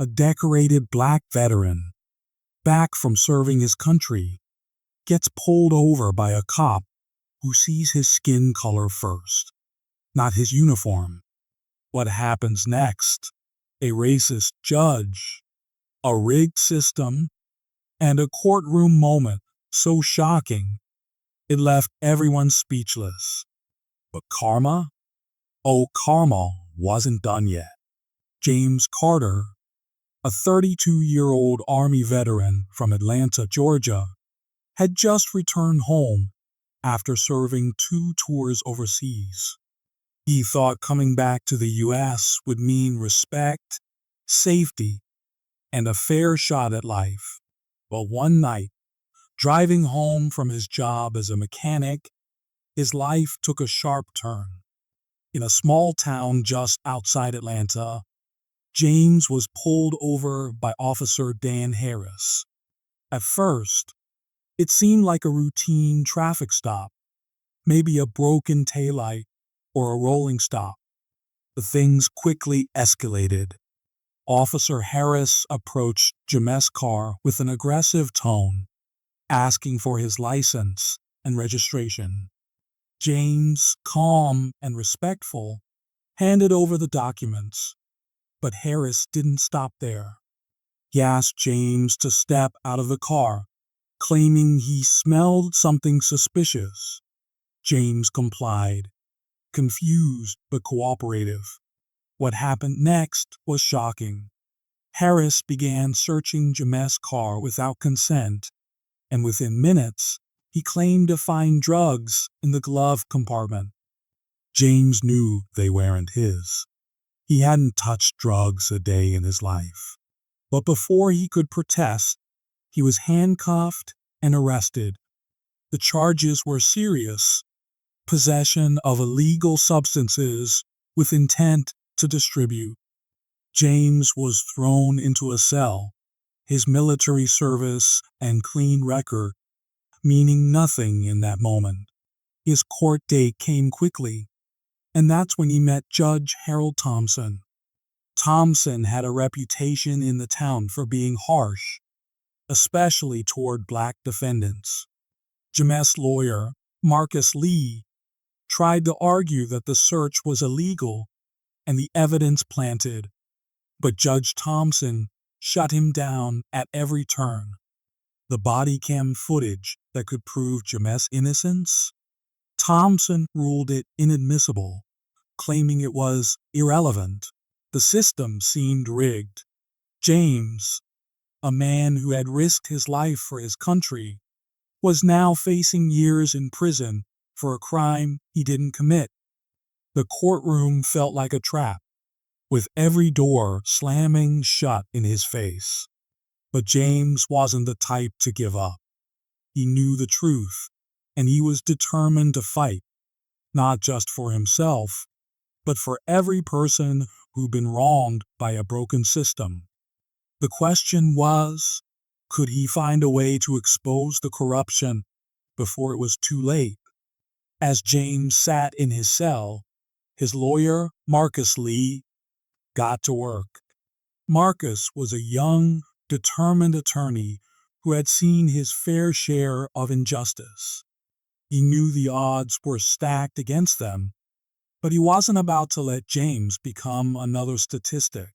a decorated black veteran, back from serving his country, gets pulled over by a cop who sees his skin color first, not his uniform. What happens next? A racist judge, a rigged system, and a courtroom moment so shocking it left everyone speechless. But karma? Oh, karma wasn't done yet. James Carter, a 32-year-old Army veteran from Atlanta, Georgia, had just returned home after serving 2 tours overseas. He thought coming back to the U.S. would mean respect, safety, and a fair shot at life. But one night, driving home from his job as a mechanic, his life took a sharp turn. In a small town just outside Atlanta, James was pulled over by Officer Dan Harris. At first, it seemed like a routine traffic stop, maybe a broken taillight or a rolling stop. But things quickly escalated. Officer Harris approached James' car with an aggressive tone, asking for his license and registration. James, calm and respectful, handed over the documents. But Harris didn't stop there. He asked James to step out of the car, claiming he smelled something suspicious. James complied, confused but cooperative. What happened next was shocking. Harris began searching James' car without consent, and within minutes, he claimed to find drugs in the glove compartment. James knew they weren't his. He hadn't touched drugs a day in his life. But before he could protest, he was handcuffed and arrested. The charges were serious: possession of illegal substances with intent to distribute. James was thrown into a cell, his military service and clean record meaning nothing in that moment. His court date came quickly, and that's when he met Judge Harold Thompson. Thompson had a reputation in the town for being harsh, especially toward black defendants. James' lawyer, Marcus Lee, tried to argue that the search was illegal and the evidence planted, but Judge Thompson shut him down at every turn. The body cam footage that could prove James' innocence? Thompson ruled it inadmissible, claiming it was irrelevant. The system seemed rigged. James, a man who had risked his life for his country, was now facing years in prison for a crime he didn't commit. The courtroom felt like a trap, with every door slamming shut in his face. But James wasn't the type to give up. He knew the truth, and he was determined to fight, not just for himself, but for every person who'd been wronged by a broken system. The question was, could he find a way to expose the corruption before it was too late? As James sat in his cell, his lawyer, Marcus Lee, got to work. Marcus was a young, determined attorney who had seen his fair share of injustice. He knew the odds were stacked against them, but he wasn't about to let James become another statistic.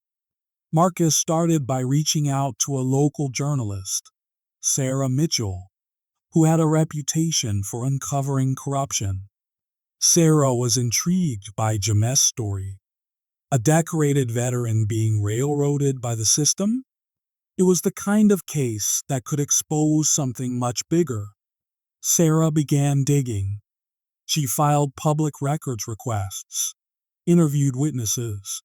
Marcus started by reaching out to a local journalist, Sarah Mitchell, who had a reputation for uncovering corruption. Sarah was intrigued by James' story. A decorated veteran being railroaded by the system? It was the kind of case that could expose something much bigger. Sarah began digging. She filed public records requests, interviewed witnesses,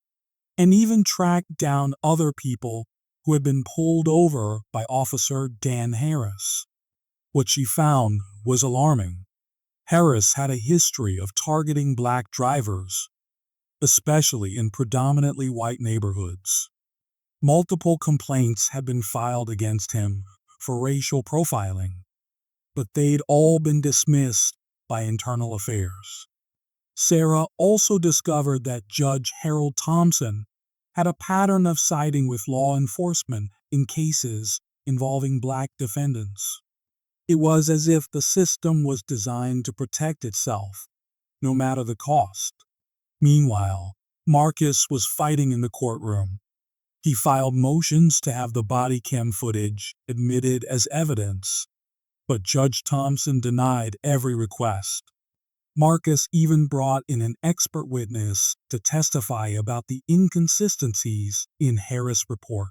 and even tracked down other people who had been pulled over by Officer Dan Harris. What she found was alarming. Harris had a history of targeting black drivers, especially in predominantly white neighborhoods. Multiple complaints had been filed against him for racial profiling, but they'd all been dismissed by internal affairs. Sarah also discovered that Judge Harold Thompson had a pattern of siding with law enforcement in cases involving black defendants. It was as if the system was designed to protect itself, no matter the cost. Meanwhile, Marcus was fighting in the courtroom. He filed motions to have the body cam footage admitted as evidence, but Judge Thompson denied every request. Marcus even brought in an expert witness to testify about the inconsistencies in Harris' report.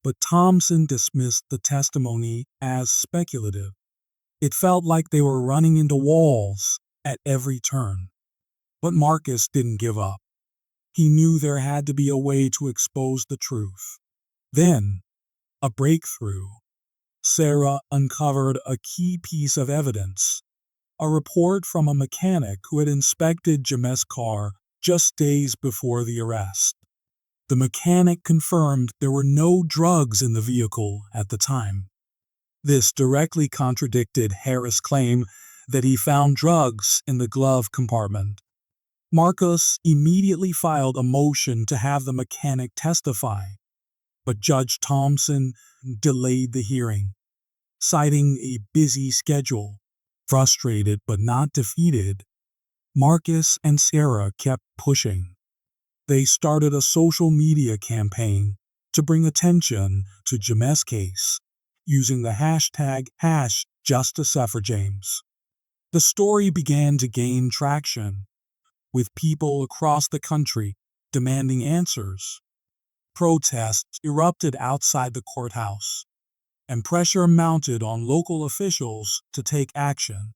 But Thompson dismissed the testimony as speculative. It felt like they were running into walls at every turn. But Marcus didn't give up. He knew there had to be a way to expose the truth. Then, a breakthrough. Sarah uncovered a key piece of evidence, a report from a mechanic who had inspected James' car just days before the arrest. The mechanic confirmed there were no drugs in the vehicle at the time. This directly contradicted Harris' claim that he found drugs in the glove compartment. Marcus immediately filed a motion to have the mechanic testify, but Judge Thompson delayed the hearing, citing a busy schedule. Frustrated but not defeated, Marcus and Sarah kept pushing. They started a social media campaign to bring attention to James' case, using the hashtag #JusticeForJames. The story began to gain traction, with people across the country demanding answers. Protests erupted outside the courthouse, and pressure mounted on local officials to take action.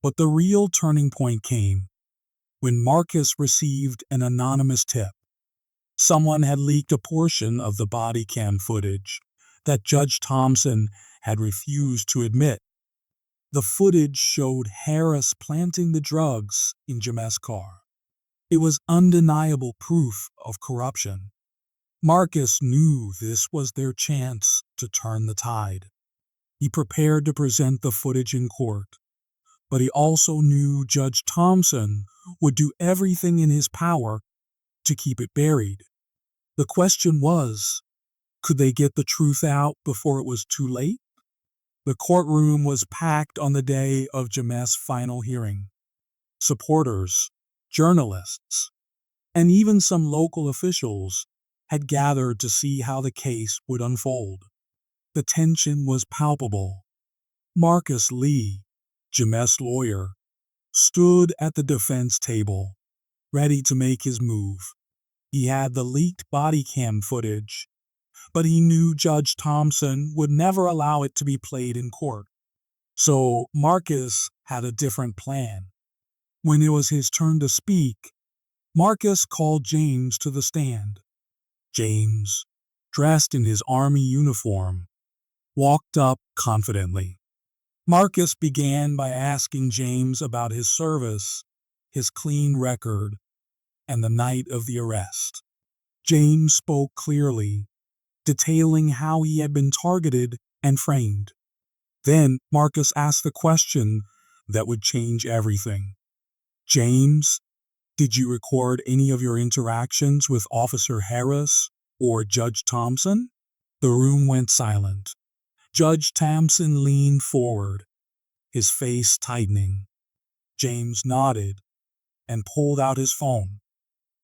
But the real turning point came when Marcus received an anonymous tip. Someone had leaked a portion of the body cam footage that Judge Thompson had refused to admit. The footage showed Harris planting the drugs in James' car. It was undeniable proof of corruption. Marcus knew this was their chance to turn the tide. He prepared to present the footage in court, but he also knew Judge Thompson would do everything in his power to keep it buried. The question was, could they get the truth out before it was too late? The courtroom was packed on the day of James' final hearing. Supporters, journalists, and even some local officials had gathered to see how the case would unfold. The tension was palpable. Marcus Lee, James' lawyer, stood at the defense table, ready to make his move. He had the leaked body cam footage, but he knew Judge Thompson would never allow it to be played in court. So Marcus had a different plan. When it was his turn to speak, Marcus called James to the stand. James, dressed in his army uniform, walked up confidently. Marcus began by asking James about his service, his clean record, and the night of the arrest. James spoke clearly, detailing how he had been targeted and framed. Then Marcus asked the question that would change everything. James, did you record any of your interactions with Officer Harris or Judge Thompson? The room went silent. Judge Thompson leaned forward, his face tightening. James nodded and pulled out his phone.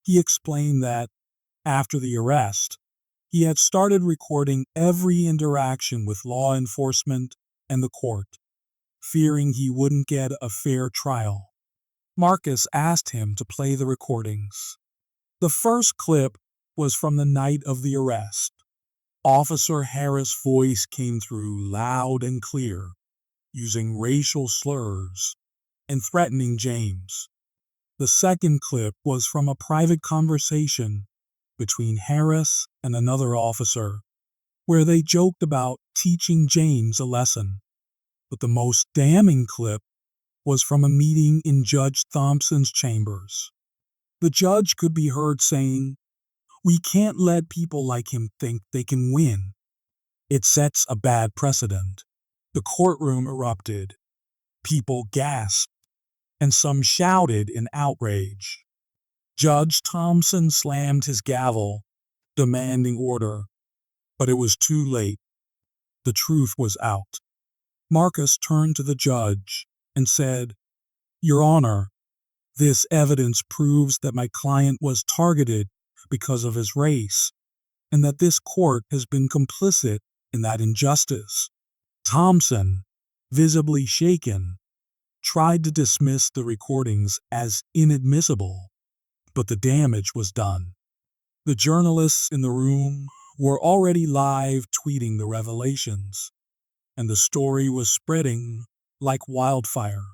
He explained that, after the arrest, he had started recording every interaction with law enforcement and the court, fearing he wouldn't get a fair trial. Marcus asked him to play the recordings. The first clip was from the night of the arrest. Officer Harris' voice came through loud and clear, using racial slurs and threatening James. The second clip was from a private conversation between Harris and another officer, where they joked about teaching James a lesson. But the most damning clip was from a meeting in Judge Thompson's chambers. The judge could be heard saying, "We can't let people like him think they can win. It sets a bad precedent." The courtroom erupted. People gasped, and some shouted in outrage. Judge Thompson slammed his gavel demanding order. But it was too late. The truth was out. Marcus turned to the judge and said, "Your Honor, this evidence proves that my client was targeted because of his race, and that this court has been complicit in that injustice." Thompson, visibly shaken, tried to dismiss the recordings as inadmissible, but the damage was done. The journalists in the room were already live tweeting the revelations, and the story was spreading like wildfire.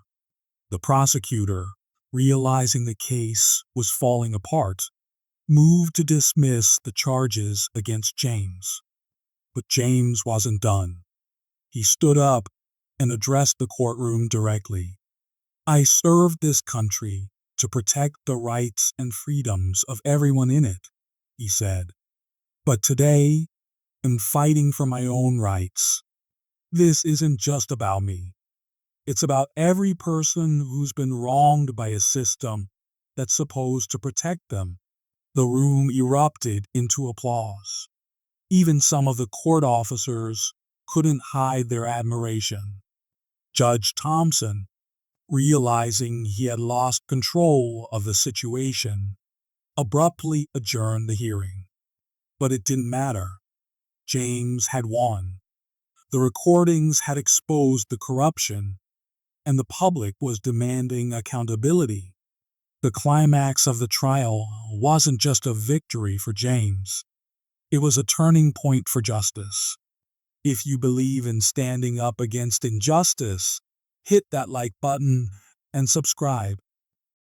The prosecutor, realizing the case was falling apart, moved to dismiss the charges against James. But James wasn't done. He stood up and addressed the courtroom directly. "I served this country to protect the rights and freedoms of everyone in it," he said. "But today, I'm fighting for my own rights. This isn't just about me. It's about every person who's been wronged by a system that's supposed to protect them." The room erupted into applause. Even some of the court officers couldn't hide their admiration. Judge Thompson, realizing he had lost control of the situation, abruptly adjourned the hearing. But it didn't matter. James had won. The recordings had exposed the corruption, and the public was demanding accountability. The climax of the trial wasn't just a victory for James. It was a turning point for justice. If you believe in standing up against injustice, hit that like button and subscribe.